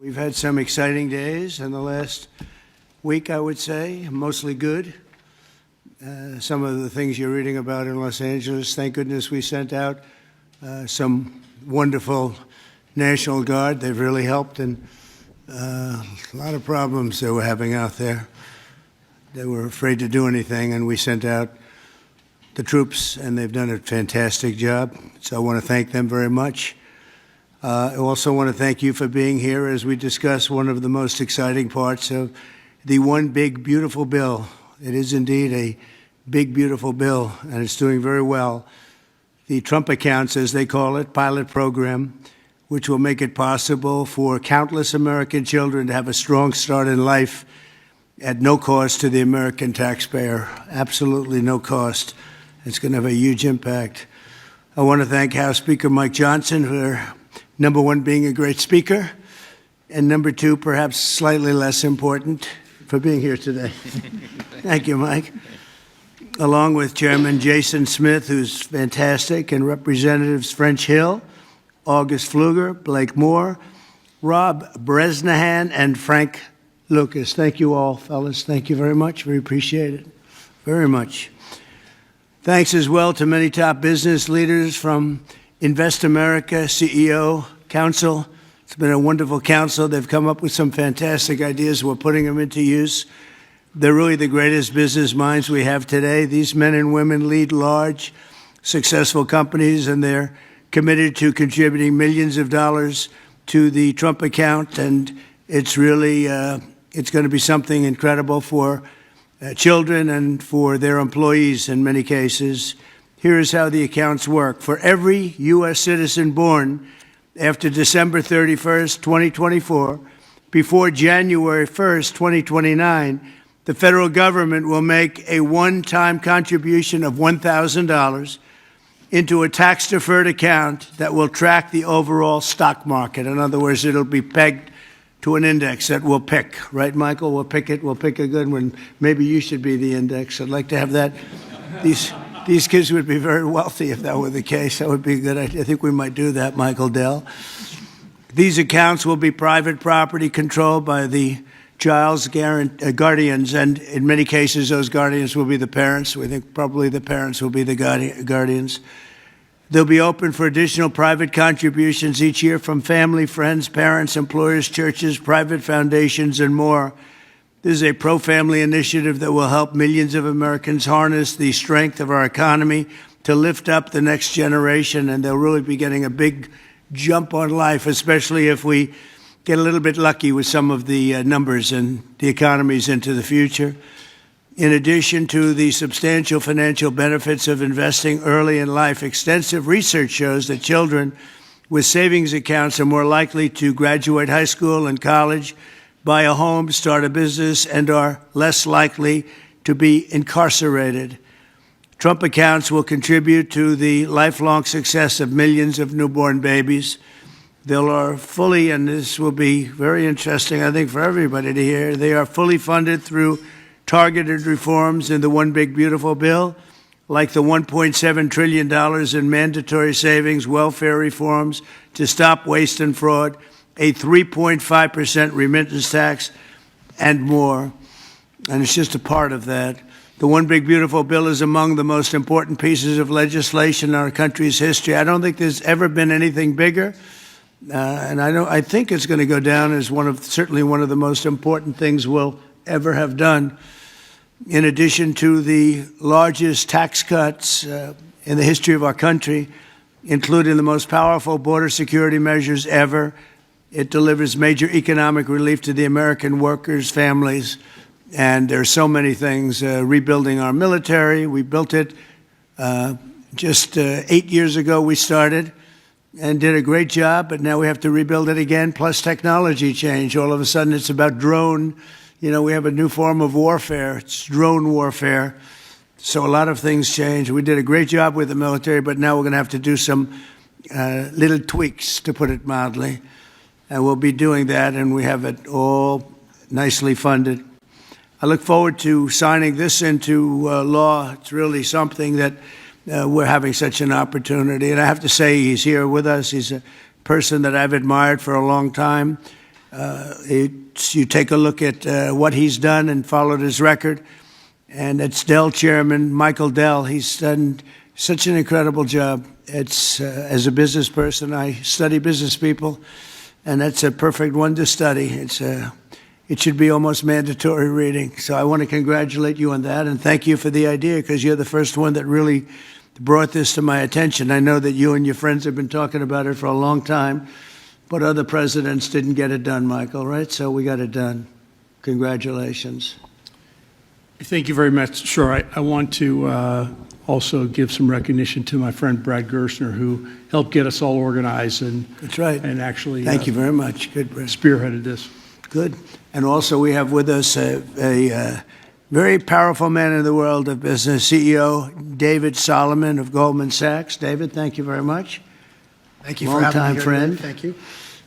We've had some exciting days in the last week, I would say, mostly good. Some of the things you're reading about in Los Angeles, thank goodness we sent out some wonderful National Guard. They've really helped, and a lot of problems they were having out there. They were afraid to do anything, and we sent out the troops, and they've done a fantastic job. So I want to thank them very much. I also want to thank you for being here as we discuss one of the most exciting parts of the one big, beautiful bill. It is indeed a big, beautiful bill, and it's doing very well. The Trump accounts, as they call it, pilot program, which will make it possible for countless American children to have a strong start in life at no cost to the American taxpayer, absolutely no cost. It's going to have a huge impact. I want to thank House Speaker Mike Johnson for, number one, being a great speaker, and number two, perhaps slightly less important, for being here today. Thank you, Mike. Along with Chairman Jason Smith, who's fantastic, and Representatives French Hill, August Pfluger, Blake Moore, Rob Bresnahan, and Frank Lucas. Thank you all, fellas. Thank you very much. We appreciate it very much. Thanks as well to many top business leaders from Invest America, CEO, Council. It's been a wonderful council. They've come up with some fantastic ideas. We're putting them into use. They're really the greatest business minds we have today. These men and women lead large, successful companies, and they're committed to contributing millions of dollars to the Trump account. And it's really, it's going to be something incredible for children and for their employees in many cases. Here's how the accounts work. For every U.S. citizen born after December 31st, 2024, before January 1st, 2029, the federal government will make a one-time contribution of $1,000 into a tax-deferred account that will track the overall stock market. In other words, it'll be pegged to an index that we'll pick. Right, Michael? We'll pick it. We'll pick a good one. Maybe you should be the index. I'd like to have that. These kids would be very wealthy if that were the case. That would be a good idea. I think we might do that, Michael Dell. These accounts will be private property controlled by the child's guardians, and in many cases, those guardians will be the parents. We think probably the parents will be the guardians. They'll be open for additional private contributions each year from family, friends, parents, employers, churches, private foundations, and more. This is a pro-family initiative that will help millions of Americans harness the strength of our economy to lift up the next generation, and they'll really be getting a big jump on life, especially if we get a little bit lucky with some of the numbers and the economies into the future. In addition to the substantial financial benefits of investing early in life, extensive research shows that children with savings accounts are more likely to graduate high school and college, buy a home, start a business, and are less likely to be incarcerated. Trump accounts will contribute to the lifelong success of millions of newborn babies. They are fully, and this will be very interesting, I think, for everybody to hear, they are fully funded through targeted reforms in the One Big Beautiful Bill, like the $1.7 trillion in mandatory savings, welfare reforms to stop waste and fraud, a 3.5% remittance tax, and more. And it's just a part of that. The One Big Beautiful Bill is among the most important pieces of legislation in our country's history. I don't think there's ever been anything bigger. And I think it's going to go down as certainly one of the most important things we'll ever have done. In addition to the largest tax cuts in the history of our country, including the most powerful border security measures ever, it delivers major economic relief to the American workers' families. And there are so many things. Rebuilding our military, we built it just 8 years ago. We started and did a great job, but now we have to rebuild it again, plus technology change. All of a sudden, it's about drone. You know, we have a new form of warfare. It's drone warfare. So a lot of things change. We did a great job with the military, but now we're going to have to do some little tweaks, to put it mildly. And we'll be doing that, and we have it all nicely funded. I look forward to signing this into law. It's really something that we're having such an opportunity. And I have to say, he's here with us. He's a person that I've admired for a long time. You take a look at what he's done and followed his record. And it's Dell Chairman, Michael Dell. He's done such an incredible job. It's as a business person, I study business people, and that's a perfect one to study. It should be almost mandatory reading. So I want to congratulate you on that, and thank you for the idea, because you're the first one that really brought this to my attention. I know that you and your friends have been talking about it for a long time, but other presidents didn't get it done, Michael, right? So we got it done. Congratulations. Thank you very much. Sure. I want to also give some recognition to my friend Brad Gerstner, who helped get us all organized and that's right. And actually thank you very much. Good, Brad. Spearheaded this. Good. And also we have with us a very powerful man in the world of business, CEO David Solomon of Goldman Sachs. David, thank you very much. Thank you for having me here friend. today. Thank you.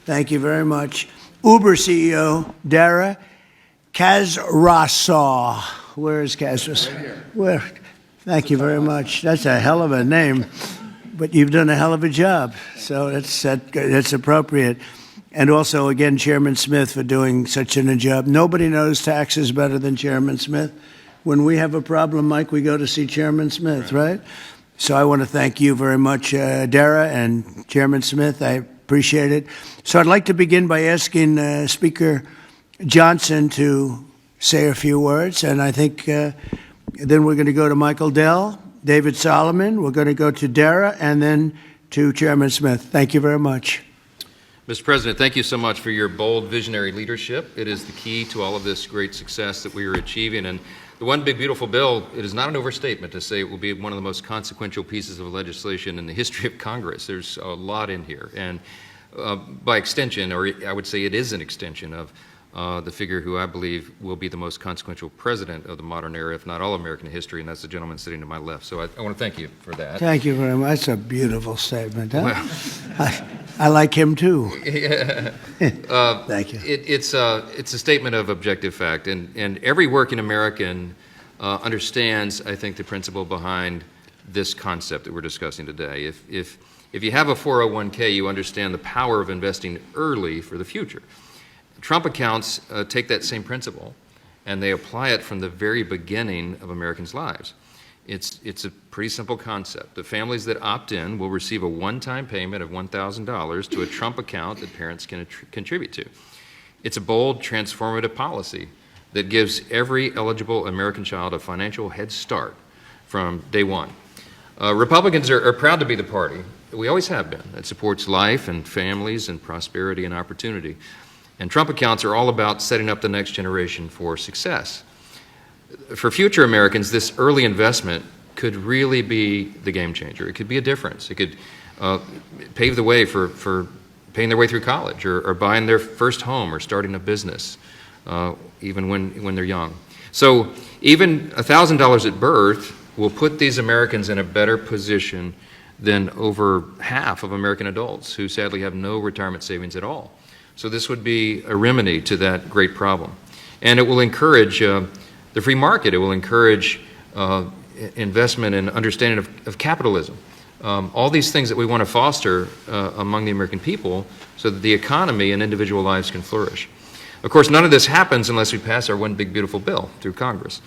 Thank you very much. Uber CEO Dara Khosrowshahi. Where is Khosrowshahi? Right here. Where? Thank you very much. That's a hell of a name, but you've done a hell of a job, so that's appropriate. And also, again, Chairman Smith for doing such a job. Nobody knows taxes better than Chairman Smith. When we have a problem, Mike, we go to see Chairman Smith, right? So I want to thank you very much, Dara and Chairman Smith. I appreciate it. So I'd like to begin by asking Speaker Johnson to say a few words, and I think then we're going to go to Michael Dell, David Solomon, we're going to go to Dara, and then to Chairman Smith. Thank you very much. Mr. President, thank you so much for your bold, visionary leadership. It is the key to all of this great success that we are achieving. And the One Big Beautiful Bill, it is not an overstatement to say it will be one of the most consequential pieces of legislation in the history of Congress. There's a lot in here. And by extension, or I would say it is an extension of the figure who I believe will be the most consequential president of the modern era, if not all American history, and that's the gentleman sitting to my left. So I want to thank you for that. Thank you very much. That's a beautiful statement. Huh? Well, I like him too. Yeah. Thank you. It's a statement of objective fact, and every working American understands, I think, the principle behind this concept that we're discussing today. If you have a 401k, you understand the power of investing early for the future. Trump accounts take that same principle, and they apply it from the very beginning of Americans' lives. It's a pretty simple concept. The families that opt in will receive a one-time payment of $1,000 to a Trump account that parents can contribute to. It's a bold, transformative policy that gives every eligible American child a financial head start from day one. Republicans are proud to be the party, we always have been, that supports life and families and prosperity and opportunity. And Trump accounts are all about setting up the next generation for success. For future Americans, this early investment could really be the game changer. It could be a difference. It could pave the way for paying their way through college or buying their first home or starting a business, even when they're young. So even $1,000 at birth will put these Americans in a better position than over half of American adults who sadly have no retirement savings at all. So this would be a remedy to that great problem. And it will encourage the free market. It will encourage investment and understanding of capitalism. All these things that we want to foster among the American people so that the economy and individual lives can flourish. Of course, none of this happens unless we pass our One Big Beautiful Bill through Congress.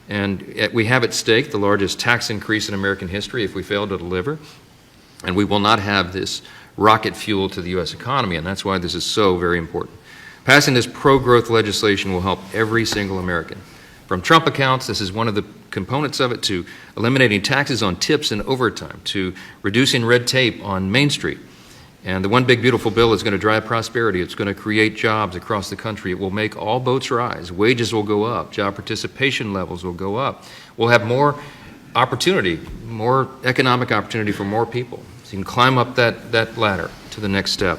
And we have at stake the largest tax increase in American history if we fail to deliver. And we will not have this rocket fuel to the U.S. economy, and that's why this is so very important. Passing this pro-growth legislation will help every single American. From Trump accounts, this is one of the components of it, to eliminating taxes on tips and overtime, to reducing red tape on Main Street. And the One Big Beautiful Bill is going to drive prosperity. It's going to create jobs across the country. It will make all boats rise. Wages will go up. Job participation levels will go up. We'll have more opportunity, more economic opportunity for more people. So you can climb up that ladder to the next step.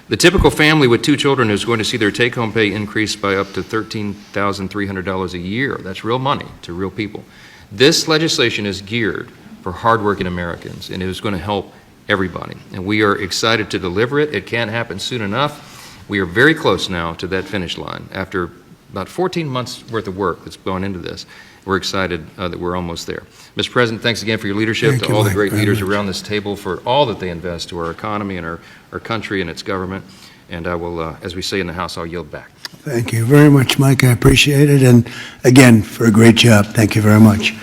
The typical family with 2 children is going to see their take-home pay increase by up to $13,300 a year. That's real money to real people. This legislation is geared for hardworking Americans, and it is going to help everybody. And we are excited to deliver it. It can't happen soon enough. We are very close now to that finish line. After about 14 months worth of work that's gone into this, we're excited that we're almost there. Mr. President, thanks again for your leadership, to all the great leaders around this table for all that they invest to our economy and our country and its government. And I will, as we say in the House, I'll yield back. Thank you very much, Mike. I appreciate it. And again, for a great job. Thank you very much.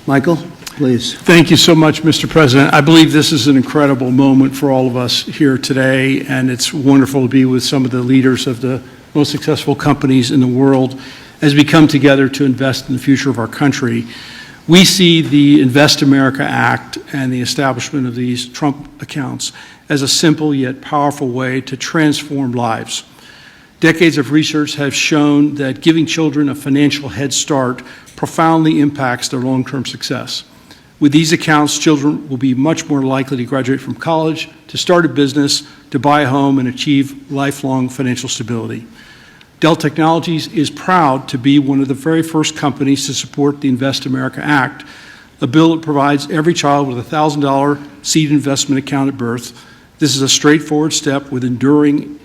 Michael, please. Thank you so much, Mr. President. I believe this is an incredible moment for all of us here today, and it's wonderful to be with some of the leaders of the most successful companies in the world as we come together to invest in the future of our country. We see the Invest America Act and the establishment of these Trump accounts as a simple yet powerful way to transform lives. Decades of research have shown that giving children a financial head start profoundly impacts their long-term success. With these accounts, children will be much more likely to graduate from college, to start a business, to buy a home, and achieve lifelong financial stability. Dell Technologies is proud to be one of the very first companies to support the Invest America Act, a bill that provides every child with a $1,000 seed investment account at birth. This is a straightforward step with enduring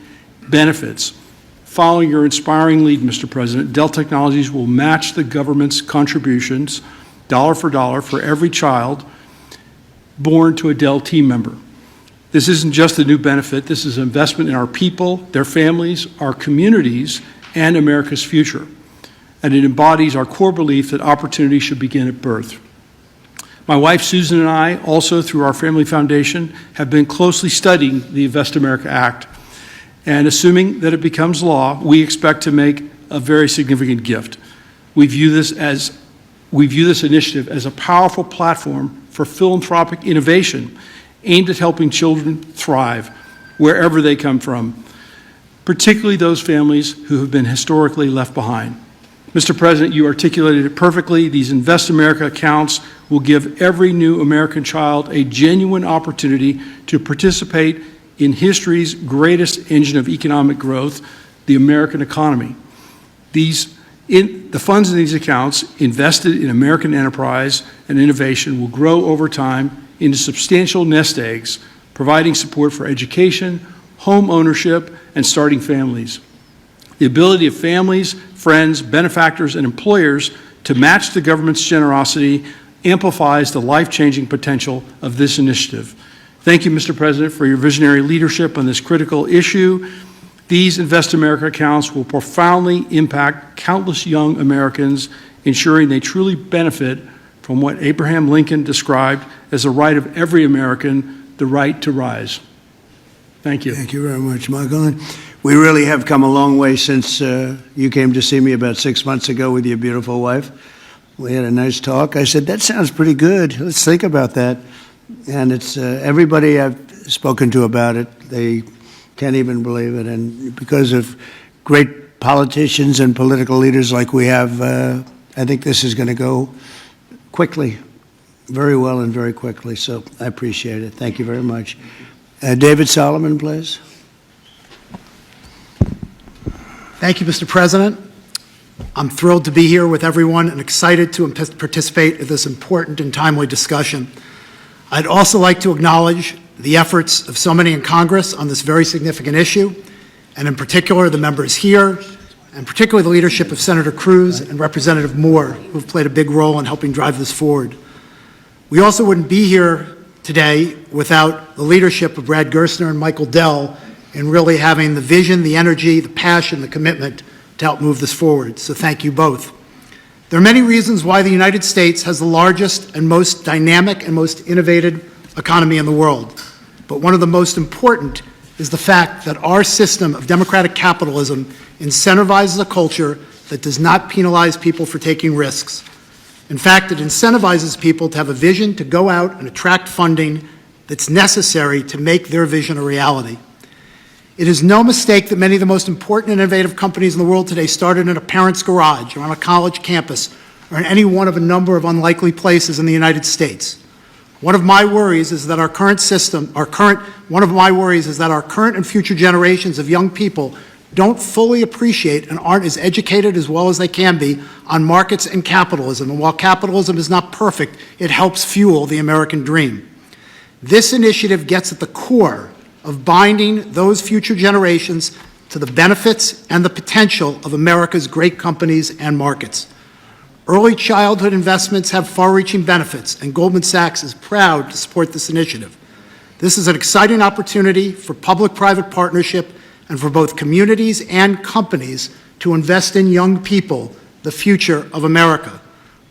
benefits. Following your inspiring lead, Mr. President, Dell Technologies will match the government's contributions, dollar for every child born to a Dell team member. This isn't just a new benefit. This is an investment in our people, their families, our communities, and America's future. And it embodies our core belief that opportunity should begin at birth. My wife, Susan, and I, also through our family foundation, have been closely studying the Invest America Act. And assuming that it becomes law, we expect to make a very significant gift. We view this initiative as a powerful platform for philanthropic innovation aimed at helping children thrive wherever they come from, particularly those families who have been historically left behind. Mr. President, you articulated it perfectly. These Invest America accounts will give every new American child a genuine opportunity to participate in history's greatest engine of economic growth, the American economy. The funds in these accounts invested in American enterprise and innovation will grow over time into substantial nest eggs, providing support for education, home ownership, and starting families. The ability of families, friends, benefactors, and employers to match the government's generosity amplifies the life-changing potential of this initiative. Thank you, Mr. President, for your visionary leadership on this critical issue. These Invest America accounts will profoundly impact countless young Americans, ensuring they truly benefit from what Abraham Lincoln described as the right of every American, the right to rise. Thank you. Thank you very much, Michael. And we really have come a long way since you came to see me about 6 months ago with your beautiful wife. We had a nice talk. I said, that sounds pretty good. Let's think about that. And it's everybody I've spoken to about it, they can't even believe it. And because of great politicians and political leaders like we have, I think this is going to go quickly, very well and very quickly. So I appreciate it. Thank you very much. David Solomon, please. Thank you, Mr. President. I'm thrilled to be here with everyone and excited to participate in this important and timely discussion. I'd also like to acknowledge the efforts of so many in Congress on this very significant issue, and in particular the members here, and particularly the leadership of Senator Cruz and Representative Moore, who have played a big role in helping drive this forward. We also wouldn't be here today without the leadership of Brad Gerstner and Michael Dell in really having the vision, the energy, the passion, the commitment to help move this forward. So thank you both. There are many reasons why the United States has the largest and most dynamic and most innovative economy in the world. But one of the most important is the fact that our system of democratic capitalism incentivizes a culture that does not penalize people for taking risks. In fact, it incentivizes people to have a vision to go out and attract funding that's necessary to make their vision a reality. It is no mistake that many of the most important and innovative companies in the world today started in a parent's garage or on a college campus or in any one of a number of unlikely places in the United States. One of my worries is that our current and future generations of young people don't fully appreciate and aren't as educated as well as they can be on markets and capitalism. And while capitalism is not perfect, it helps fuel the American dream. This initiative gets at the core of binding those future generations to the benefits and the potential of America's great companies and markets. Early childhood investments have far-reaching benefits, and Goldman Sachs is proud to support this initiative. This is an exciting opportunity for public-private partnership and for both communities and companies to invest in young people, the future of America.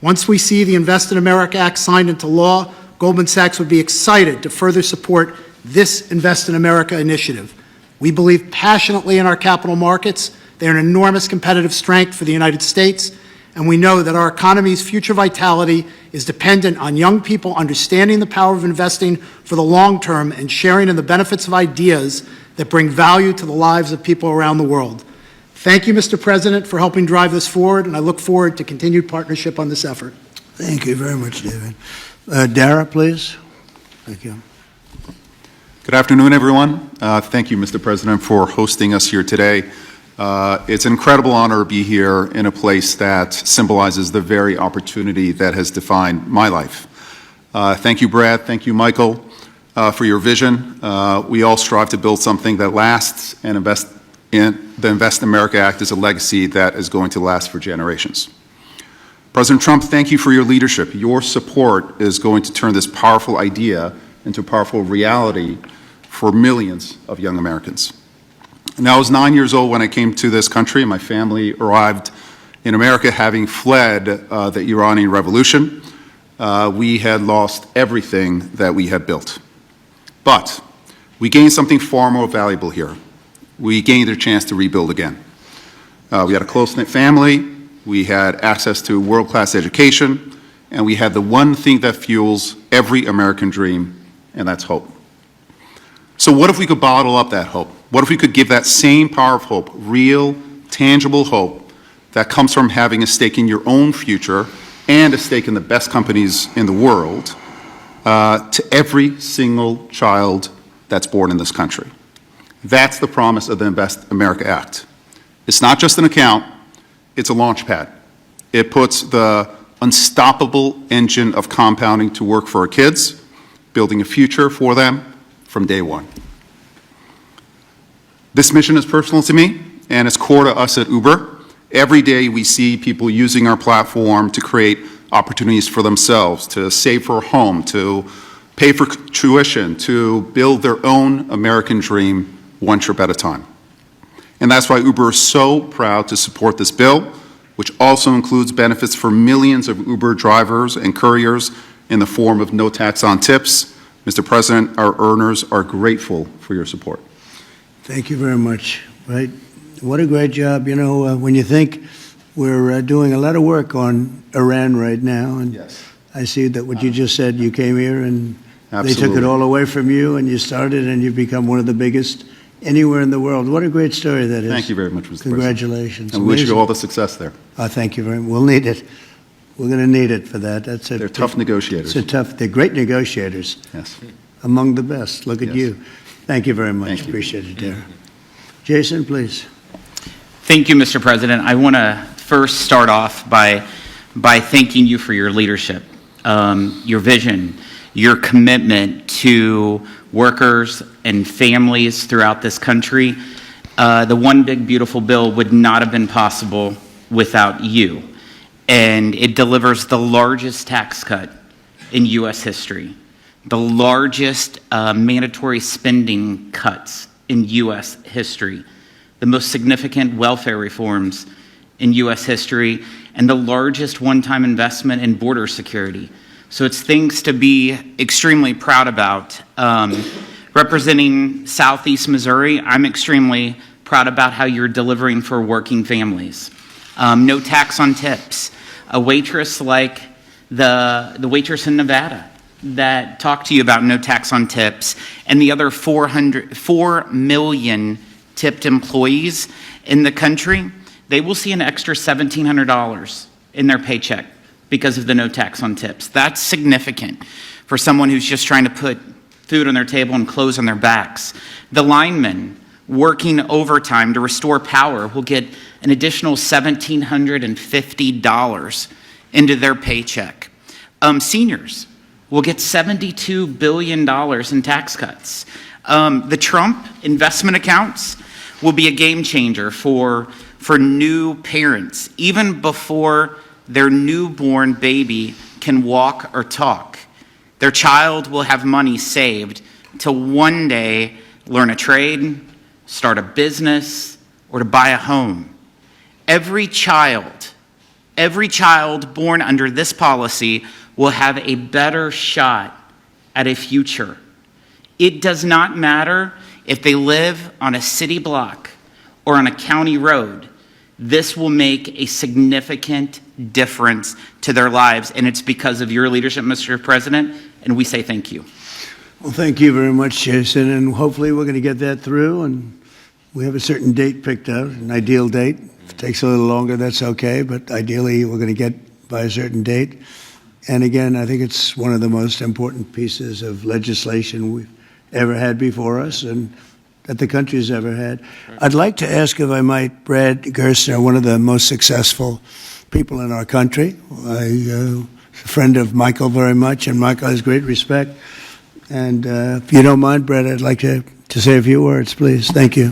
Once we see the Invest in America Act signed into law, Goldman Sachs would be excited to further support this Invest in America initiative. We believe passionately in our capital markets. They're an enormous competitive strength for the United States, and we know that our economy's future vitality is dependent on young people understanding the power of investing for the long term and sharing in the benefits of ideas that bring value to the lives of people around the world. Thank you, Mr. President, for helping drive this forward, and I look forward to continued partnership on this effort. Thank you very much, David. Dara, please. Thank you. Good afternoon, everyone. Thank you, Mr. President, for hosting us here today. It's an incredible honor to be here in a place that symbolizes the very opportunity that has defined my life. Thank you, Brad. Thank you, Michael, for your vision. We all strive to build something that lasts, and the Invest in America Act is a legacy that is going to last for generations. President Trump, thank you for your leadership. Your support is going to turn this powerful idea into a powerful reality for millions of young Americans. Now, I was 9 years old when I came to this country, and my family arrived in America having fled the Iranian Revolution. We had lost everything that we had built. But we gained something far more valuable here. We gained a chance to rebuild again. We had a close-knit family, we had access to world-class education, and we had the one thing that fuels every American dream, and that's hope. So what if we could bottle up that hope? What if we could give that same power of hope, real, tangible hope, that comes from having a stake in your own future and a stake in the best companies in the world, to every single child that's born in this country? That's the promise of the Invest America Act. It's not just an account, it's a launch pad. It puts the unstoppable engine of compounding to work for our kids, building a future for them from day one. This mission is personal to me, and it's core to us at Uber. Every day we see people using our platform to create opportunities for themselves, to save for a home, to pay for tuition, to build their own American dream one trip at a time. And that's why Uber is so proud to support this bill, which also includes benefits for millions of Uber drivers and couriers in the form of no tax on tips. Mr. President, our earners are grateful for your support. Thank you very much. Right? What a great job. You know, when you think we're doing a lot of work on Iran right now, and Yes. I see that what you just said, you came here and Absolutely. they took it all away from you, and you started, and you've become one of the biggest anywhere in the world. What a great story that is. Thank you very much, Mr. President. Congratulations. And we wish you Amazing. all the success there. Thank you very much. We'll need it. We're going to need it for that. That's it. They're tough negotiators. They're great negotiators. Yes. Among the best. Look at Yes. you. Thank you very much. Thank you. Appreciate it, Dara. Jason, please. Thank you, Mr. President. I want to first start off by thanking you for your leadership, your vision, your commitment to workers and families throughout this country. The One Big Beautiful Bill would not have been possible without you. And it delivers the largest tax cut in U.S. history, the largest mandatory spending cuts in U.S. history, the most significant welfare reforms in U.S. history, and the largest one-time investment in border security. So it's things to be extremely proud about. Representing Southeast Missouri, I'm extremely proud about how you're delivering for working families. No tax on tips. A waitress like the waitress in Nevada that talked to you about no tax on tips, and the other 4 million tipped employees in the country, they will see an extra $1,700 in their paycheck because of the no tax on tips. That's significant for someone who's just trying to put food on their table and clothes on their backs. The linemen working overtime to restore power will get an additional $1,750 into their paycheck. Seniors will get $72 billion in tax cuts. The Trump investment accounts will be a game changer for new parents, even before their newborn baby can walk or talk. Their child will have money saved to one day learn a trade, start a business, or to buy a home. Every child born under this policy will have a better shot at a future. It does not matter if they live on a city block or on a county road. This will make a significant difference to their lives, and it's because of your leadership, Mr. President, and we say thank you. Well, thank you very much, Jason, and hopefully we're going to get that through, and we have a certain date picked out, an ideal date. If it takes a little longer, that's okay, but ideally we're going to get by a certain date. And again, I think it's one of the most important pieces of legislation we've ever had before us and that the country's ever had. I'd like to ask, if I might, Brad Gerstner, one of the most successful people in our country. I'm a friend of Michael very much, and Michael has great respect. And if you don't mind, Brad, I'd like to say a few words, please. Thank you.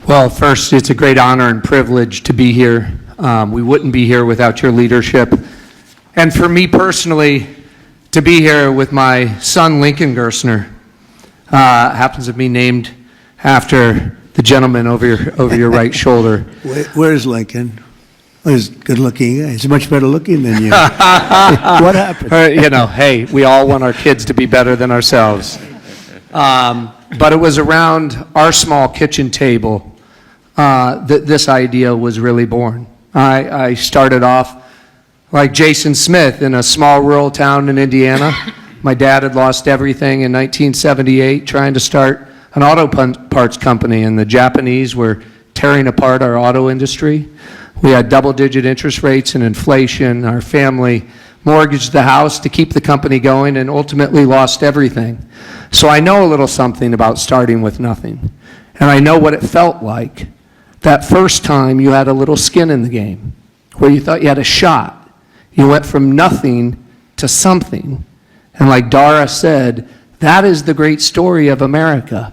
Well, first, it's a great honor and privilege to be here. We wouldn't be here without your leadership. And for me personally, to be here with my son, Lincoln Gerstner, happens to be named after the gentleman over your right shoulder. Where's Lincoln? Well, he's good looking. He's much better looking than you. What happened? Hey, we all want our kids to be better than ourselves. But it was around our small kitchen table that this idea was really born. I started off like Jason Smith in a small rural town in Indiana. My dad had lost everything in 1978 trying to start an auto parts company, and the Japanese were tearing apart our auto industry. We had double-digit interest rates and inflation. Our family mortgaged the house to keep the company going and ultimately lost everything. So I know a little something about starting with nothing. And I know what it felt like that first time you had a little skin in the game, where you thought you had a shot. You went from nothing to something. And like Dara said, that is the great story of America.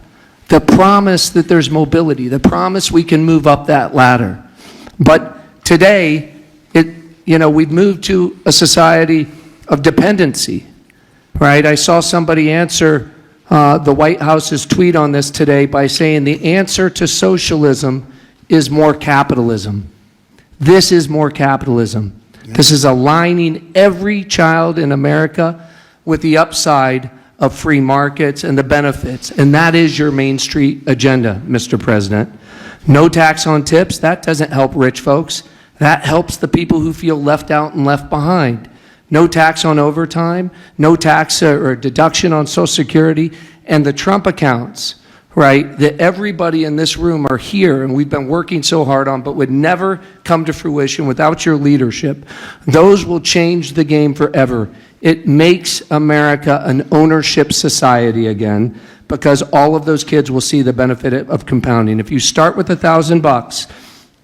The promise that there's mobility, the promise we can move up that ladder. But today, we've moved to a society of dependency, right? I saw somebody answer the White House's tweet on this today by saying the answer to socialism is more capitalism. This is more capitalism. Yeah. This is aligning every child in America with the upside of free markets and the benefits. And that is your Main Street agenda, Mr. President. No tax on tips, that doesn't help rich folks. That helps the people who feel left out and left behind. No tax on overtime, no tax or deduction on Social Security, and the Trump accounts, right, that everybody in this room are here and we've been working so hard on, but would never come to fruition without your leadership. Those will change the game forever. It makes America an ownership society again, because all of those kids will see the benefit of compounding. If you start with $1,000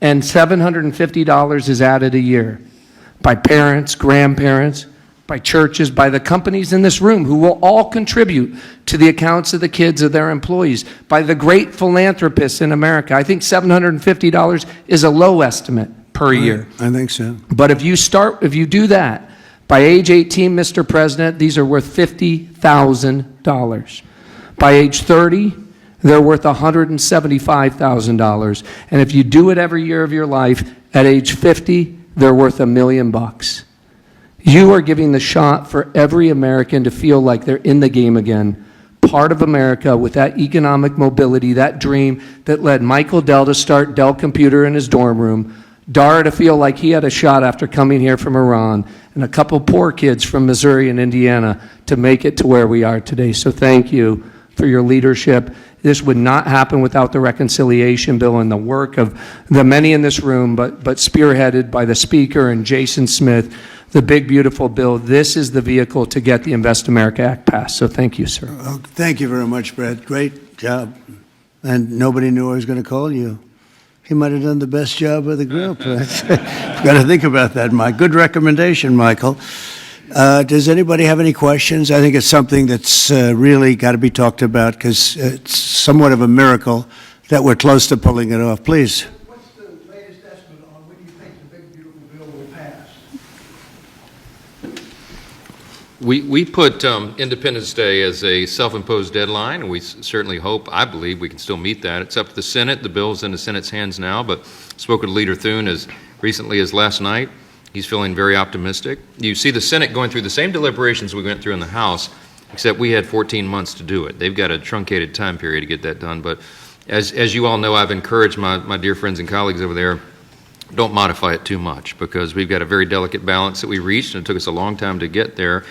and $750 is added a year by parents, grandparents, by churches, by the companies in this room who will all contribute to the accounts of the kids of their employees, by the great philanthropists in America. I think $750 is a low estimate per year. I think so. But if you do that, by age 18, Mr. President, these are worth $50,000. By age 30, they're worth $175,000. And if you do it every year of your life, at age 50, they're worth $1 million. You are giving the shot for every American to feel like they're in the game again, part of America with that economic mobility, that dream that led Michael Dell to start Dell Computer in his dorm room, Dara to feel like he had a shot after coming here from Iran, and a couple poor kids from Missouri and Indiana to make it to where we are today. So thank you for your leadership. This would not happen without the reconciliation bill and the work of the many in this room, but spearheaded by the Speaker and Jason Smith, the big, beautiful bill. This is the vehicle to get the Invest America Act passed. So thank you, sir. Well, thank you very much, Brad. Great job. And nobody knew I was going to call you. He might have done the best job of the group. You've got to think about that, Mike. Good recommendation, Michael. Does anybody have any questions? I think it's something that's really got to be talked about, because it's somewhat of a miracle that we're close to pulling it off. Please. What's the latest estimate on when you think the big, beautiful bill will pass? We put Independence Day as a self-imposed deadline, and we certainly hope, I believe, we can still meet that. It's up to the Senate. The bill's in the Senate's hands now, but spoke with Leader Thune as recently as last night. He's feeling very optimistic. You see the Senate going through the same deliberations we went through in the House, except we had 14 months to do it. They've got a truncated time period to get that done, but as you all know, I've encouraged my dear friends and colleagues over there, don't modify it too much, because we've got a very delicate balance that we reached, and it took us a long time to get there,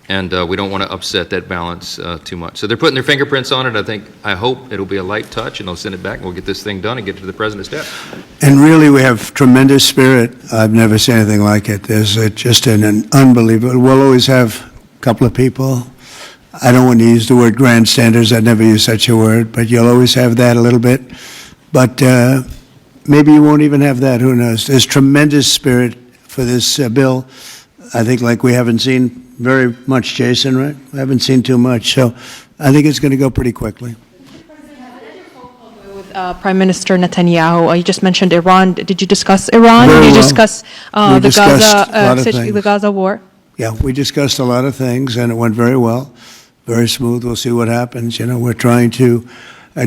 and we don't want to upset that balance too much. So they're putting their fingerprints on it. I hope it'll be a light touch, and they'll send it back, and we'll get this thing done and get to the President's desk. And really, we have tremendous spirit. I've never seen anything like it. There's just an unbelievable, we'll always have a couple of people. I don't want to use the word grandstanders. I'd never use such a word, but you'll always have that a little bit. But maybe you won't even have that. Who knows? There's tremendous spirit for this bill. I think like we haven't seen very much, Jason, right? We haven't seen too much. So I think it's going to go pretty quickly. With Prime Minister Netanyahu, you just mentioned Iran. Did you discuss Iran? Very Did you well. discuss We discussed a lot of the things. Gaza war? Yeah, we discussed a lot of things, and it went very well, very smooth. We'll see what happens. You know, we're trying to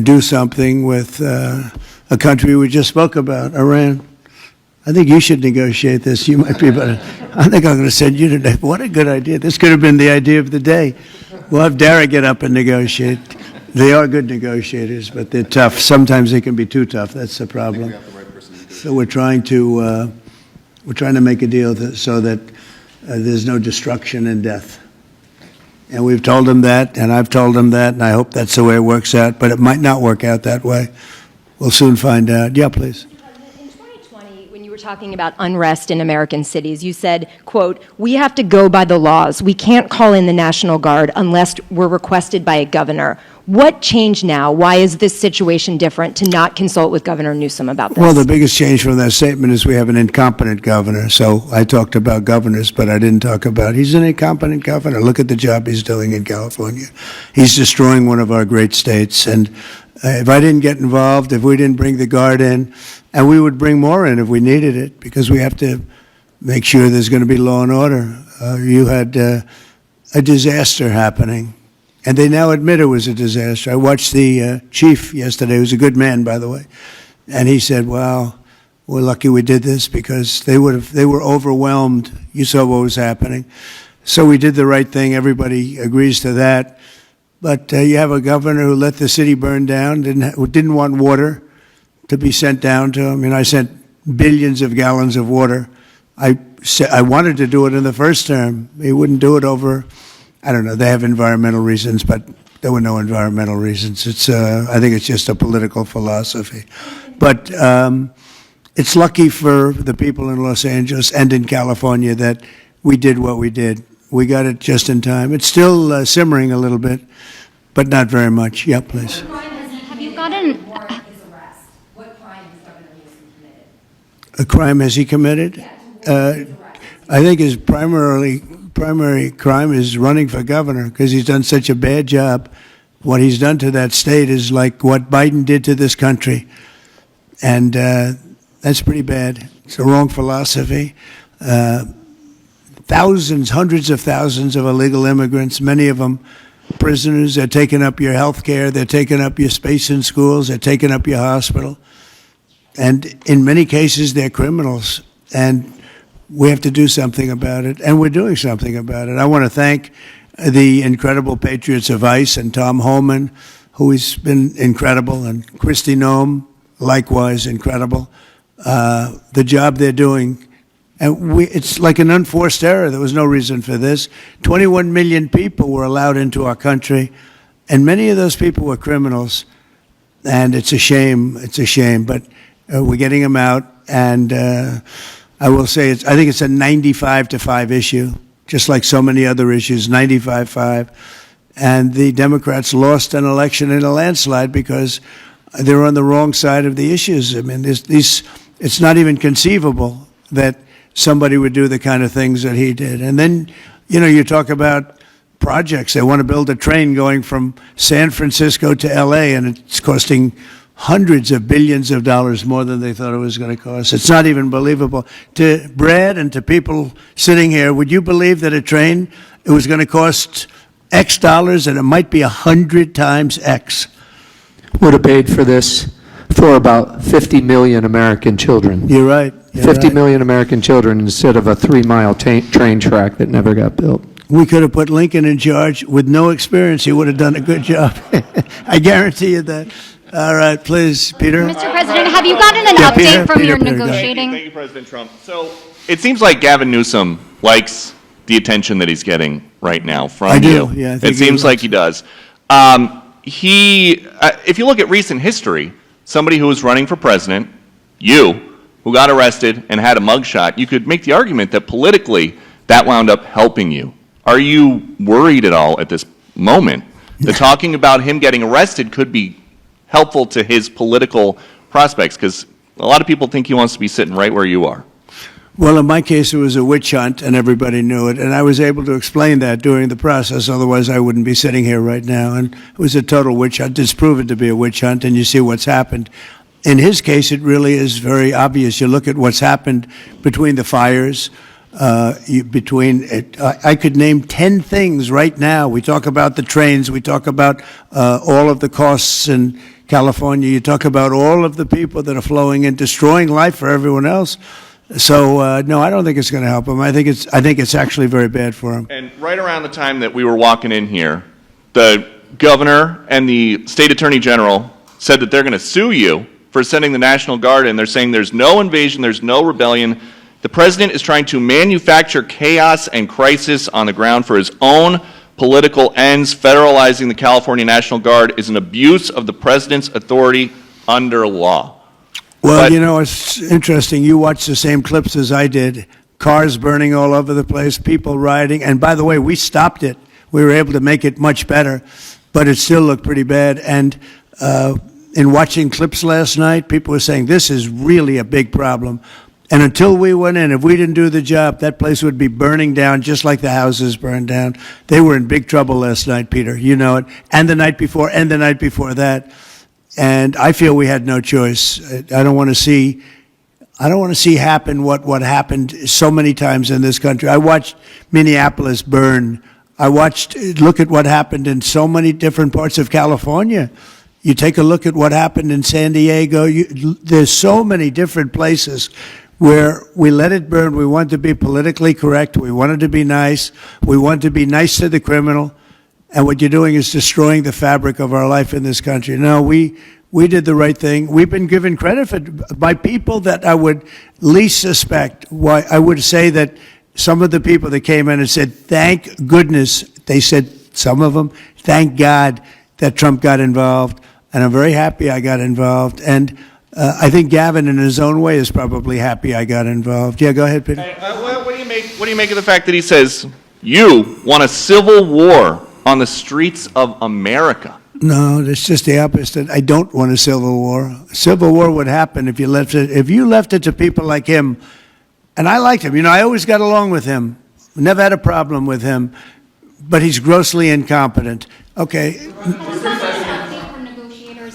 do something with a country we just spoke about, Iran. I think you should negotiate this. You might be better. I think I'm going to send you today. What a good idea. This could have been the idea of the day. We'll have Dara get up and negotiate. They are good negotiators, but they're tough. Sometimes they can be too tough. That's the problem. So we're trying to make a deal so that there's no destruction and death. And we've told them that, and I've told them that, and I hope that's the way it works out, but it might not work out that way. We'll soon find out. Yeah, please. In 2020, when you were talking about unrest in American cities, you said, quote, "We have to go by the laws. We can't call in the National Guard unless we're requested by a governor." What changed now? Why is this situation different to not consult with Governor Newsom about this? Well, the biggest change from that statement is we have an incompetent governor. So I talked about governors, but I didn't talk about, he's an incompetent governor. Look at the job he's doing in California. He's destroying one of our great states. And if I didn't get involved, if we didn't bring the Guard in, and we would bring more in if we needed it, because we have to make sure there's going to be law and order. You had a disaster happening. And they now admit it was a disaster. I watched the chief yesterday, who's a good man, by the way, and he said, "Wow, we're lucky we did this because they were overwhelmed. You saw what was happening." So we did the right thing. Everybody agrees to that. But you have a governor who let the city burn down, didn't want water to be sent down to him. I sent billions of gallons of water. I wanted to do it in the first term. He wouldn't do it over. I don't know, they have environmental reasons, but there were no environmental reasons. I think it's just a political philosophy. But it's lucky for the people in Los Angeles and in California that we did what we did. We got it just in time. It's still simmering a little bit, but not very much. Yeah, please. Have you gotten... What crime has Governor Newsom committed? A crime has he committed? I think his primary crime is running for governor because he's done such a bad job. What he's done to that state is like what Biden did to this country. And that's pretty bad. It's a wrong philosophy. Thousands, hundreds of thousands of illegal immigrants, many of them prisoners. They're taking up your health care. They're taking up your space in schools. They're taking up your hospital. And in many cases, they're criminals. And we have to do something about it, and we're doing something about it. I want to thank the incredible patriots of ICE and Tom Holman, who has been incredible, and Kristi Noem, likewise incredible. The job they're doing, and it's like an unforced error. There was no reason for this. 21 million people were allowed into our country, and many of those people were criminals, and it's a shame. It's a shame, but we're getting them out, and I will say, I think it's a 95-5 issue, just like so many other issues, 95-5. And the Democrats lost an election in a landslide because they're on the wrong side of the issues. I mean, it's not even conceivable that somebody would do the kind of things that he did. And then, you talk about projects. They want to build a train going from San Francisco to L.A., and it's costing hundreds of billions of dollars more than they thought it was going to cost. It's not even believable. To Brad and to people sitting here, would you believe that a train it was going to cost X dollars, and it might be 100 times X. Would have paid for this for about 50 million American children. You're right. You're 50 right. million American children instead of a 3-mile train track that never got built. We could have put Lincoln in charge with no experience. He would have done a good job. I guarantee you that. All right, please, Peter. Mr. President, have you gotten an Yeah, update Peter, from your Peter, go ahead. negotiating? Thank you, President Trump. So it seems like Gavin Newsom likes the attention that he's getting right now from I do, you. yeah, I think It he seems likes like he does. If you look at recent history, somebody who was running for president, you, who got arrested and had a mugshot, you could make the argument that politically that wound up helping you. Are you worried at all at this moment that talking about him getting arrested could be helpful to his political prospects? Because a lot of people think he wants to be sitting right where you are. Well, in my case, it was a witch hunt, and everybody knew it, and I was able to explain that during the process. Otherwise, I wouldn't be sitting here right now. And it was a total witch hunt. It's proven to be a witch hunt, and you see what's happened. In his case, it really is very obvious. You look at what's happened between the fires, I could name 10 things right now. We talk about the trains. We talk about all of the costs in California. You talk about all of the people that are flowing in, destroying life for everyone else. So no, I don't think it's going to help him. I think it's actually very bad for him. And right around the time that we were walking in here, the governor and the state attorney general said that they're going to sue you for sending the National Guard in. They're saying there's no invasion, there's no rebellion. The president is trying to manufacture chaos and crisis on the ground for his own political ends. Federalizing the California National Guard is an abuse of the president's authority under law. Well, But- you know, it's interesting. You watched the same clips as I did. Cars burning all over the place, people rioting. And by the way, we stopped it. We were able to make it much better, but it still looked pretty bad. And in watching clips last night, people were saying this is really a big problem. And until we went in, if we didn't do the job, that place would be burning down just like the houses burned down. They were in big trouble last night, Peter. You know it. And the night before, and the night before that. And I feel we had no choice. I don't want to see happen what happened so many times in this country. I watched Minneapolis burn. Look at what happened in so many different parts of California. You take a look at what happened in San Diego. There's so many different places where we let it burn. We wanted to be politically correct. We wanted to be nice. We wanted to be nice to the criminal. And what you're doing is destroying the fabric of our life in this country. No, we did the right thing. We've been given credit by people that I would least suspect. Why I would say that some of the people that came in and said, thank goodness, they said, some of them, thank God that Trump got involved. And I'm very happy I got involved. And I think Gavin, in his own way, is probably happy I got involved. Yeah, go ahead, Peter. What do you make of the fact that he says you want a civil war on the streets of America? No, it's just the opposite. I don't want a civil war. Civil war would happen if you left it to people like him. And I liked him. You know, I always got along with him. Never had a problem with him. But he's grossly incompetent. Okay.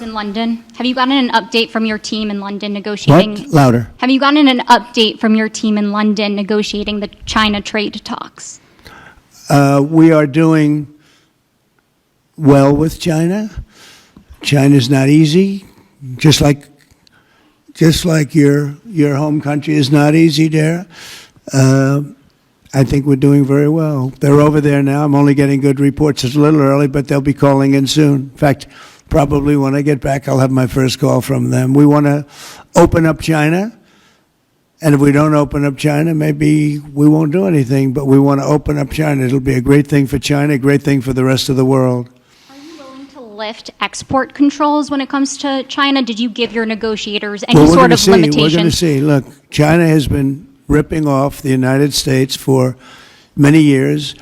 In London. Have you gotten an update from your team in London negotiating? What? Louder. Have you gotten an update from your team in London negotiating the China trade talks? We are doing well with China. China's not easy, just like your home country is not easy there. I think we're doing very well. They're over there now. I'm only getting good reports. It's a little early, but they'll be calling in soon. In fact, probably when I get back, I'll have my first call from them. We want to open up China, and if we don't open up China, maybe we won't do anything, but we want to open up China. It'll be a great thing for China, a great thing for the rest of the world. Are you willing to lift export controls when it comes to China? Did you give your negotiators any sort of limitations? We're going to see. Look, China has been ripping off the United States for many years.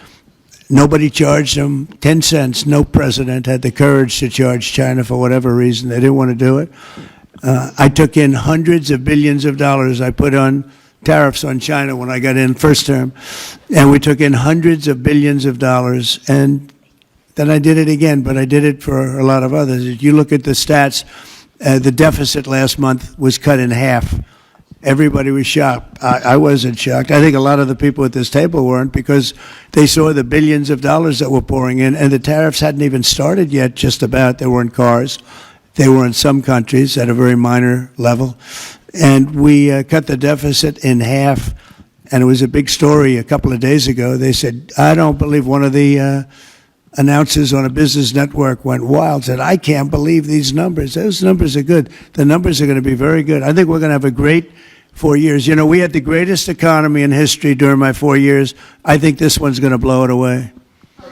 Nobody charged them 10 cents. No president had the courage to charge China for whatever reason. They didn't want to do it. I took in hundreds of billions of dollars. I put on tariffs on China when I got in first term. And we took in hundreds of billions of dollars. And then I did it again, but I did it for a lot of others. If you look at the stats, the deficit last month was cut in half. everybody was shocked. I wasn't shocked. I think a lot of the people at this table weren't, because they saw the billions of dollars that were pouring in, and the tariffs hadn't even started yet, just about. There weren't cars. They were in some countries at a very minor level. And we cut the deficit in half, and it was a big story a couple of days ago. They said, I don't believe, one of the announcers on a business network went wild, said, I can't believe these numbers. Those numbers are good. The numbers are going to be very good. I think we're going to have a great 4 years. You know, we had the greatest economy in history during my 4 years. I think this one's going to blow it away.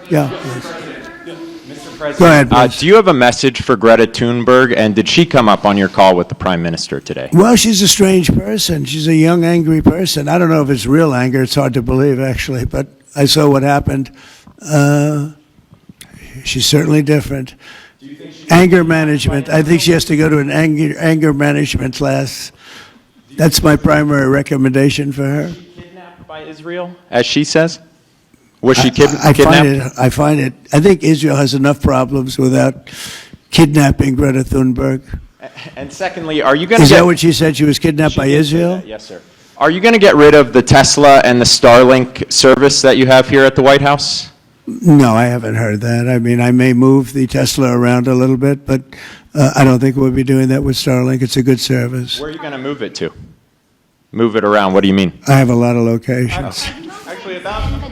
Yeah. Mr. President, Go ahead, please. do you have a message for Greta Thunberg, and did she come up on your call with the Prime Minister today? Well, she's a strange person. She's a young, angry person. I don't know if it's real anger. It's hard to believe, actually, but I saw what happened. She's certainly different. Anger management. I think she has to go to an anger management class. That's my primary recommendation for her. Was she kidnapped by Israel, as she says? Was she I kidnapped? find it. I think Israel has enough problems without kidnapping Greta Thunberg. And secondly, are you going to Is that what she said? She was kidnapped by Israel? Yes, sir. Are you going to get rid of the Tesla and the Starlink service that you have here at the White House? No, I haven't heard that. I mean, I may move the Tesla around a little bit, but I don't think we'll be doing that with Starlink. It's a good service. Where are you going to move it to? Move it around. What do you mean? I have a lot of locations. Actually, about the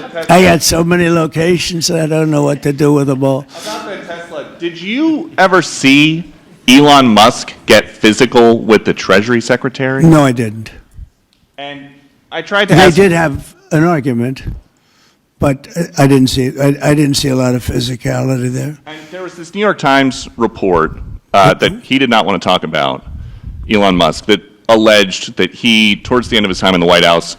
Tesla. I got so many locations that I don't know what to do with them all. About the Tesla, did you ever see Elon Musk get physical with the Treasury Secretary? No, I didn't. And I tried to They ask. did have an argument, but I didn't see I didn't see a lot of physicality there. And there was this New York Times report that he did not want to talk about, Elon Musk, that alleged that he, towards the end of his time in the White House,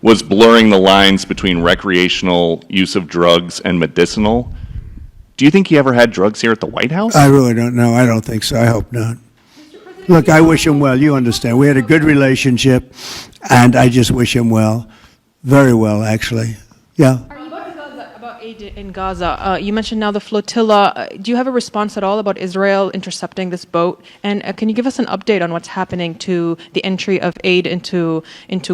was blurring the lines between recreational use of drugs and medicinal. Do you think he ever had drugs here at the White House? I really don't know. I don't think so. I hope not. Look, I wish him well. You understand. We had a good relationship, and I just wish him well. Very well, actually. Yeah. About aid in Gaza, you mentioned now the flotilla. Do you have a response at all about Israel intercepting this boat? And can you give us an update on what's happening to the entry of aid into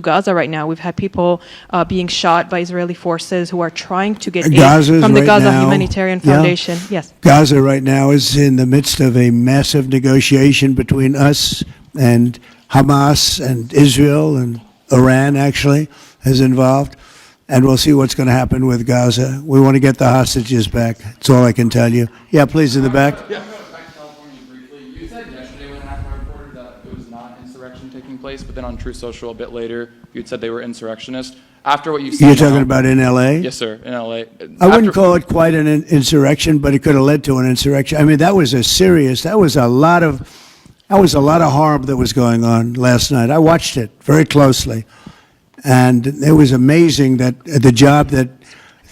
Gaza right now? We've had people being shot by Israeli forces who are trying to get aid from the Gaza Humanitarian Foundation. Yes. Gaza right now is in the midst of a massive negotiation between us and Hamas and Israel, and Iran actually is involved. And we'll see what's going to happen with Gaza. We want to get the hostages back. That's all I can tell you. Yeah, please, in the back. Back to California briefly. You said yesterday when NAFTA reported that it was not insurrection taking place, but then on True Social a bit later, you'd said they were insurrectionists. After what you've seen You're talking about in L.A.? Yes, sir, in L.A. I wouldn't call it quite an insurrection, but it could have led to an insurrection. I mean, that was a lot of harm that was going on last night. I watched it very closely. And it was amazing that the job that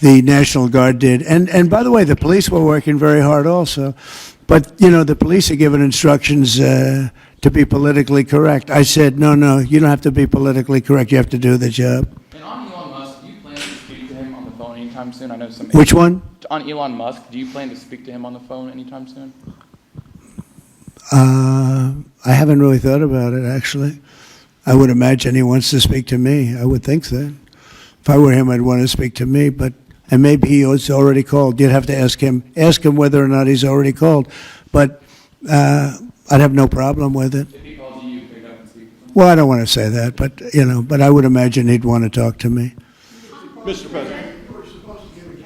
the National Guard did. And by the way, the police were working very hard also. But, you know, the police are given instructions to be politically correct. I said, no, you don't have to be politically correct. You have to do the job. And on Elon Musk, do you plan to speak to him on the phone anytime soon? I know some. Which one? On Elon Musk, do you plan to speak to him on the phone anytime soon? I haven't really thought about it, actually. I would imagine he wants to speak to me. I would think that. If I were him, I'd want to speak to me. And maybe he was already called. You'd have to ask him whether or not he's already called. But I'd have no problem with it. If he calls you, you pick up and speak to him? Well, I don't want to say that, but I would imagine he'd want to talk to me. Mr. President.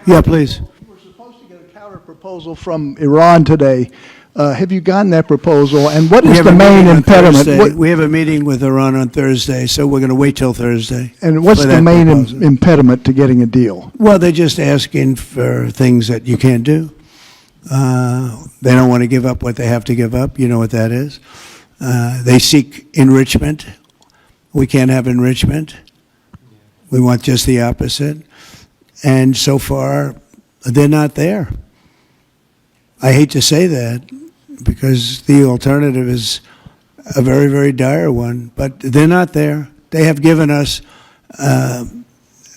Yeah, please. We're supposed to get a counter proposal from Iran today. Have you gotten that proposal, and what is the main impediment? We have a meeting with Iran on Thursday, so we're going to wait till Thursday. And what's the main impediment to getting a deal? Well, they're just asking for things that you can't do. They don't want to give up what they have to give up. You know what that is. They seek enrichment. We can't have enrichment. We want just the opposite. And so far, they're not there. I hate to say that, because the alternative is a very, very dire one, but they're not there. They have given us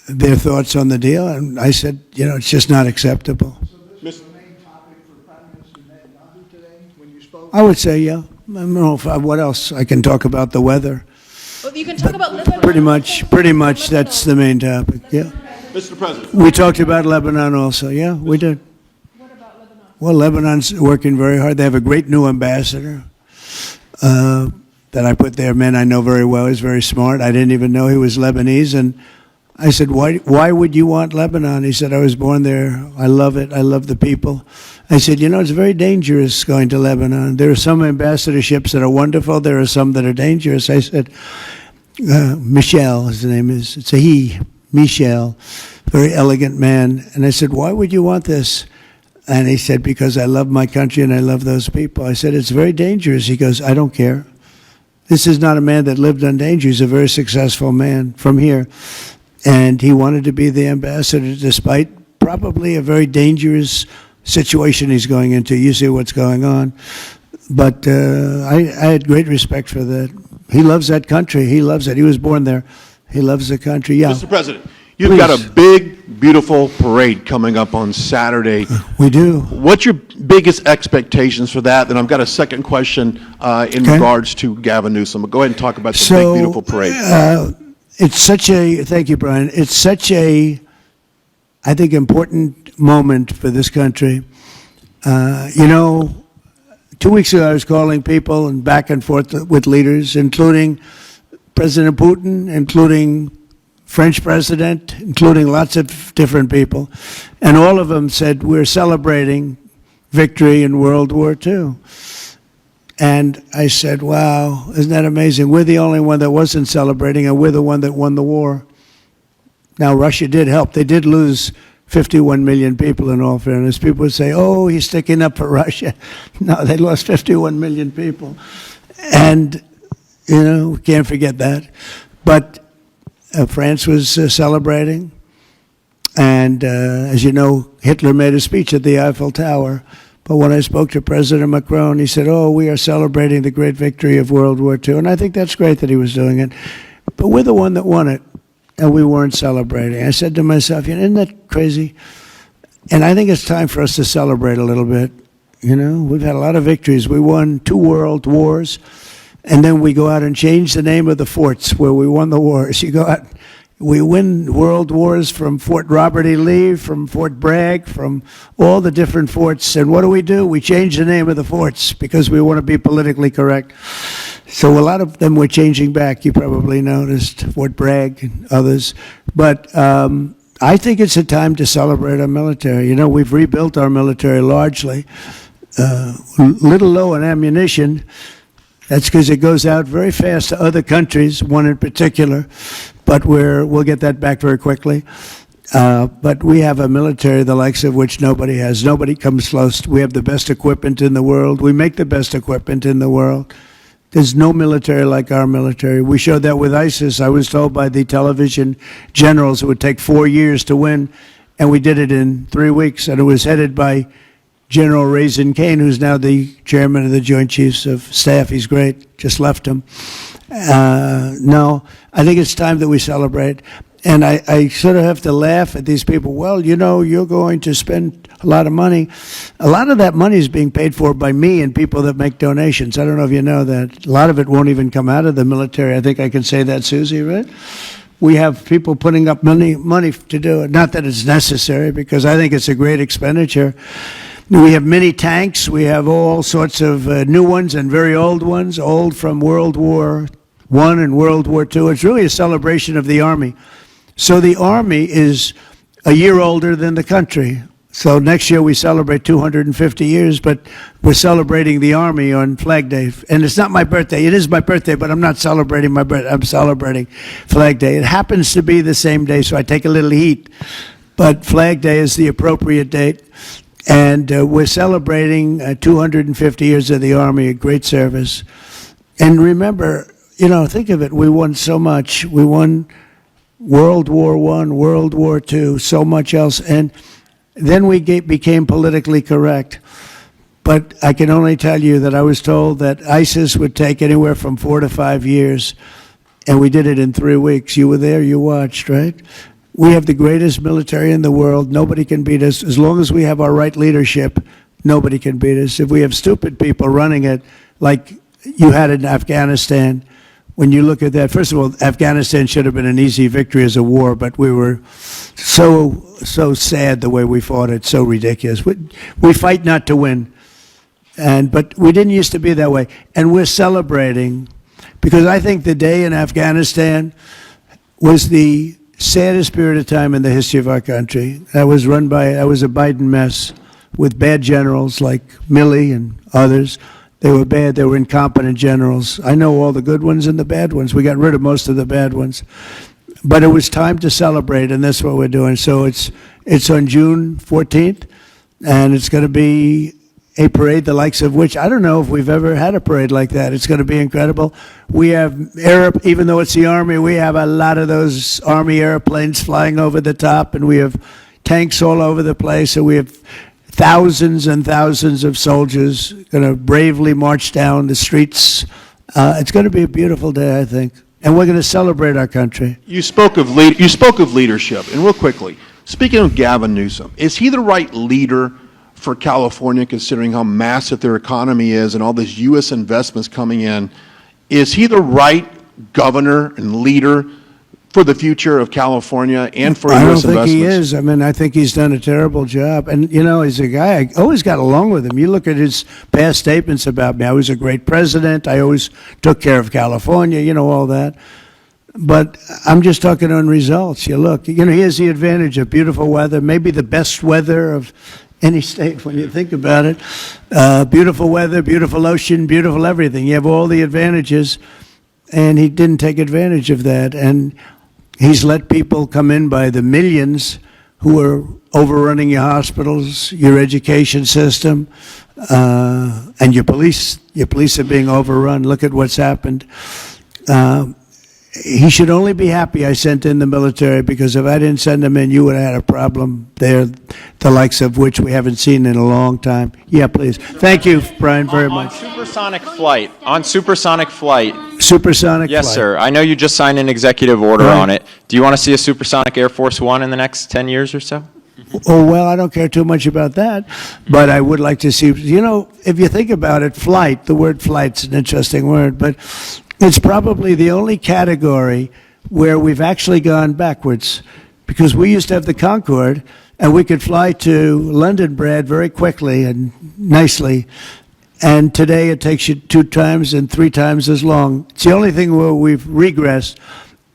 their thoughts on the deal, and I said, it's just not acceptable. So this was the main topic for Prime Minister Netanyahu today when you spoke? I would say, yeah. I don't know what else. I can talk about the weather. Well, you can talk about Lebanon. Pretty much, that's the main topic, yeah. Mr. President. We talked about Lebanon also, yeah, we did. What about Lebanon? Well, Lebanon's working very hard. They have a great new ambassador that I put there, man I know very well. He's very smart. I didn't even know he was Lebanese, and I said, why would you want Lebanon? He said, I was born there. I love it. I love the people. I said, it's very dangerous going to Lebanon. There are some ambassadorships that are wonderful. There are some that are dangerous. I said, Michel, his name is. It's a he, Michel, very elegant man. And I said, why would you want this? And he said, because I love my country and I love those people. I said, it's very dangerous. He goes, I don't care. This is not a man that lived on danger. He's a very successful man from here. And he wanted to be the ambassador despite probably a very dangerous situation he's going into. You see what's going on. But I had great respect for that. He loves that country. He loves it. He was born there. He loves the country. Yeah. Mr. President, you've got a big, beautiful parade coming up on Saturday. We do. What's your biggest expectations for that? And I've got a second question in regards to Gavin Newsom. Go ahead and talk about the big, beautiful parade. It's such a, thank you, Brian. It's such a, I think, important moment for this country. 2 weeks ago, I was calling people and back and forth with leaders, including President Putin, including French president, including lots of different people. And all of them said, we're celebrating victory in World War II. And I said, wow, isn't that amazing? We're the only one that wasn't celebrating, and we're the one that won the war. Now, Russia did help. They did lose 51 million people, in all fairness. People would say, oh, he's sticking up for Russia. No, they lost 51 million people. And, we can't forget that. But France was celebrating. And, as you know, Hitler made a speech at the Eiffel Tower. But when I spoke to President Macron, he said, oh, we are celebrating the great victory of World War II. And I think that's great that he was doing it. But we're the one that won it, and we weren't celebrating. I said to myself, isn't that crazy? And I think it's time for us to celebrate a little bit. We've had a lot of victories. We won 2 world wars, and then we go out and change the name of the forts where we won the wars. You go out. We win world wars from Fort Robert E. Lee, from Fort Bragg, from all the different forts. And what do? We change the name of the forts because we want to be politically correct. So a lot of them we're changing back. You probably noticed Fort Bragg and others. But I think it's a time to celebrate our military. We've rebuilt our military largely. Little low on ammunition. That's because it goes out very fast to other countries, one in particular, but we'll get that back very quickly. But we have a military the likes of which nobody has. Nobody comes close. We have the best equipment in the world. We make the best equipment in the world. There's no military like our military. We showed that with ISIS. I was told by the television generals it would take 4 years to win, and we did it in 3 weeks, and it was headed by General Raisin Kane, who's now the chairman of the Joint Chiefs of Staff. He's great. Just left him. No, I think it's time that we celebrate. And I sort of have to laugh at these people. Well, you're going to spend a lot of money. A lot of that money is being paid for by me and people that make donations. I don't know if you know that. A lot of it won't even come out of the military. I think I can say that, Susie, right? We have people putting up money to do it. Not that it's necessary, because I think it's a great expenditure. We have many tanks. We have all sorts of new ones and very old ones, old from World War I and World War II. It's really a celebration of the Army. So the Army is a year older than the country. So next year we celebrate 250 years, but we're celebrating the Army on Flag Day. And it's not my birthday. It is my birthday, but I'm not celebrating my birthday. I'm celebrating Flag Day. It happens to be the same day, so I take a little heat. But Flag Day is the appropriate date. And we're celebrating 250 years of the Army, a great service. And remember, think of it, we won so much. We won World War I, World War II, so much else. And then we became politically correct. But I can only tell you that I was told that ISIS would take anywhere from 4 to 5 years, and we did it in 3 weeks. You were there, you watched, right? We have the greatest military in the world. Nobody can beat us. As long as we have our right leadership, nobody can beat us. If we have stupid people running it, like you had in Afghanistan, when you look at that, first of all, Afghanistan should have been an easy victory as a war, but we were so sad the way we fought it, so ridiculous. We fight not to win, but we didn't used to be that way. And we're celebrating, because I think the day in Afghanistan was the saddest period of time in the history of our country. That was a Biden mess with bad generals like Milley and others. They were bad. They were incompetent generals. I know all the good ones and the bad ones. We got rid of most of the bad ones. But it was time to celebrate, and that's what we're doing. So it's on June 14th, and it's going to be a parade the likes of which I don't know if we've ever had a parade like that. It's going to be incredible. We have even though it's the Army, we have a lot of those Army airplanes flying over the top, and we have tanks all over the place, and we have thousands and thousands of soldiers going to bravely march down the streets. It's going to be a beautiful day, I think, and we're going to celebrate our country. You spoke of leadership, and real quickly, speaking of Gavin Newsom, is he the right leader for California, considering how massive their economy is and all these U.S. investments coming in? Is he the right governor and leader for the future of California and for U.S. investments? I don't think he is. I mean, I think he's done a terrible job. And, you know, he's a guy, I always got along with him. You look at his past statements about me. I was a great president. I always took care of California, you know, all that. But I'm just talking on results. You look, you know, he has the advantage of beautiful weather, maybe the best weather of any state when you think about it. Beautiful weather, beautiful ocean, beautiful everything. You have all the advantages, and he didn't take advantage of that. And he's let people come in by the millions who are overrunning your hospitals, your education system, and your police. Your police are being overrun. Look at what's happened. He should only be happy I sent in the military, because if I didn't send them in, you would have had a problem there, the likes of which we haven't seen in a long time. Yeah, please. Thank you, Brian, very much. Supersonic flight. On supersonic flight. Supersonic Yes, flight. sir. I know you just signed an executive order on it. Do you want to see a supersonic Air Force One in the next 10 years or so? Oh, well, I don't care too much about that, but I would like to see, you know, if you think about it, flight, the word flight's an interesting word, but it's probably the only category where we've actually gone backwards, because we used to have the Concorde, and we could fly to London, Brad, very quickly and nicely, and today it takes you 2 times and 3 times as long. It's the only thing where we've regressed.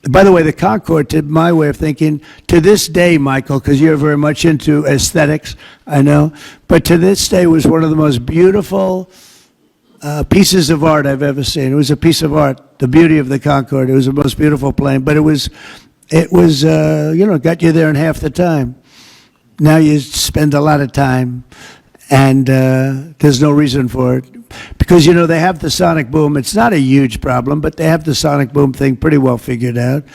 By the way, the Concorde, to my way of thinking, to this day, Michael, because you're very much into aesthetics, I know, but to this day was one of the most beautiful pieces of art I've ever seen. It was a piece of art, the beauty of the Concorde. It was the most beautiful plane, but it was you know, got you there in half the time. Now you spend a lot of time, and there's no reason for it. Because, you know, they have the sonic boom. It's not a huge problem, but they have the sonic boom thing pretty well figured out.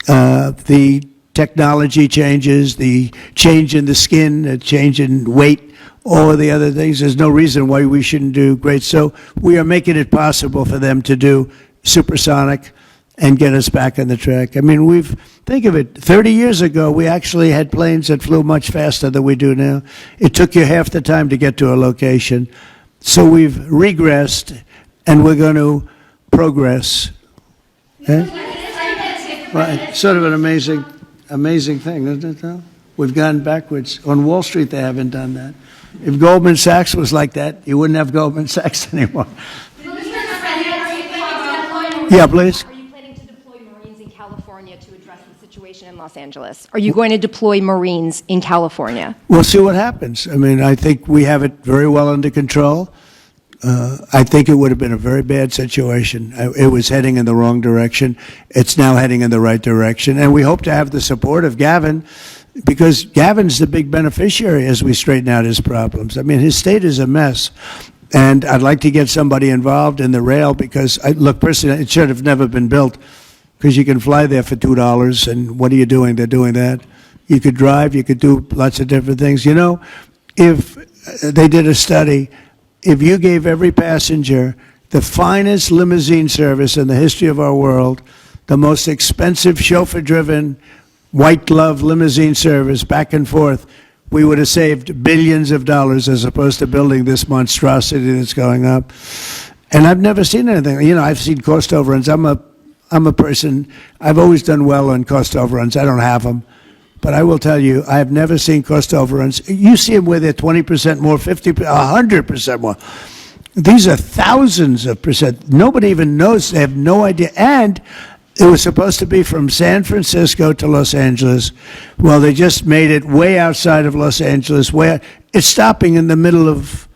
The technology changes, the change in the skin, the change in weight, all of the other things. There's no reason why we shouldn't do great. So we are making it possible for them to do supersonic and get us back on the track. I mean, think of it, 30 years ago, we actually had planes that flew much faster than we do now. It took you half the time to get to a location. So we've regressed, and we're going to progress. Right. Sort of an amazing thing, isn't it, though? We've gone backwards. On Wall Street, they haven't done that. If Goldman Sachs was like that, you wouldn't have Goldman Sachs anymore. Yeah, please. Are you planning to deploy Marines in California to address the situation in Los Angeles? Are you going to deploy Marines in California? We'll see what happens. I mean, I think we have it very well under control. I think it would have been a very bad situation. It was heading in the wrong direction. It's now heading in the right direction. And we hope to have the support of Gavin, because Gavin's the big beneficiary as we straighten out his problems. I mean, his state is a mess. And I'd like to get somebody involved in the rail, because, look, personally, it should have never been built, because you can fly there for $2, and what are you doing? They're doing that. You could drive, you could do lots of different things. You know, if they did a study, if you gave every passenger the finest limousine service in the history of our world, the most expensive chauffeur-driven, white-glove limousine service back and forth, we would have saved billions of dollars as opposed to building this monstrosity that's going up. And I've never seen anything. You know, I've seen cost overruns. I'm a I'm a person, I've always done well on cost overruns. I don't have them. But I will tell you, I have never seen cost overruns. You see them where they're 20% more, 50%, 100% more. These are thousands of percent. Nobody even knows. They have no idea. And it was supposed to be from San Francisco to Los Angeles. Well, they just made it way outside of Los Angeles. Where it's stopping in the middle of,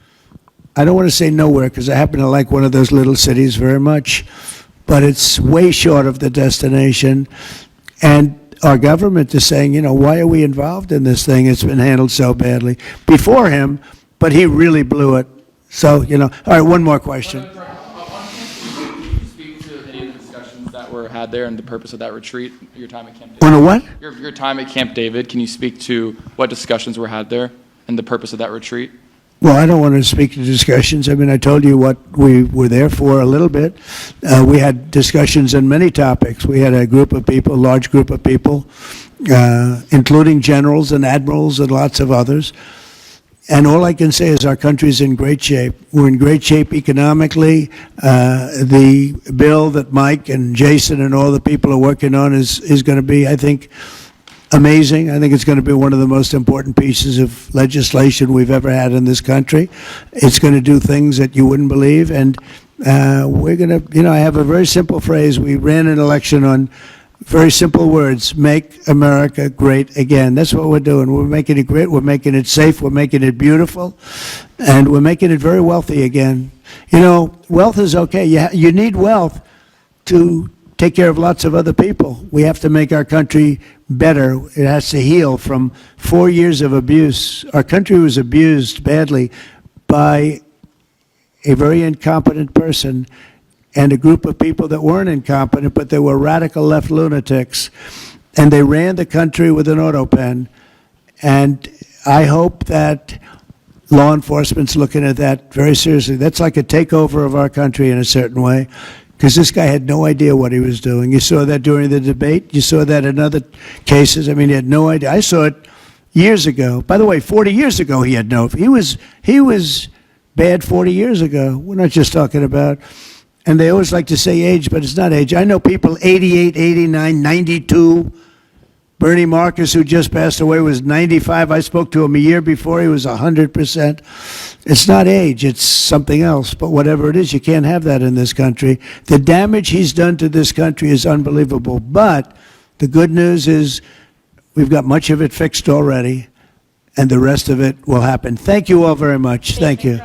I don't want to say nowhere because I happen to like one of those little cities very much, but it's way short of the destination. And our government is saying, you know, why are we involved in this thing? It's been handled so badly before him, but he really blew it. So, you know, all right, one more question. Can you speak to any of the discussions that were had there and the purpose of that retreat, your time at Camp David? On a what? Your time at Camp David, can you speak to what discussions were had there and the purpose of that retreat? Well, I don't want to speak to discussions. I mean, I told you what we were there for a little bit. We had discussions on many topics. We had a group of people, a large group of people, including generals and admirals and lots of others. And all I can say is our country's in great shape. We're in great shape economically. The bill that Mike and Jason and all the people are working on is going to be, I think, amazing. I think it's going to be one of the most important pieces of legislation we've ever had in this country. It's going to do things that you wouldn't believe. And we're going to, you know, I have a very simple phrase. We ran an election on very simple words: make America great again. That's what we're doing. We're making it great. We're making it safe. We're making it beautiful. And we're making it very wealthy again. You know, wealth is okay. You need wealth to take care of lots of other people. We have to make our country better. It has to heal from 4 years of abuse. Our country was abused badly by a very incompetent person and a group of people that weren't incompetent, but they were radical left lunatics. And they ran the country with an auto pen. And I hope that law enforcement's looking at that very seriously. That's like a takeover of our country in a certain way, because this guy had no idea what he was doing. You saw that during the debate. You saw that in other cases. I mean, he had no idea. I saw it years ago. By the way, 40 years ago, he had no. He was bad 40 years ago. We're not just talking about. And they always like to say age, but it's not age. I know people 88, 89, 92. Bernie Marcus, who just passed away, was 95. I spoke to him a year before. He was 100%. It's not age. It's something else. But whatever it is, you can't have that in this country. The damage he's done to this country is unbelievable. But the good news is we've got much of it fixed already, and the rest of it will happen. Thank you all very much. Thank you.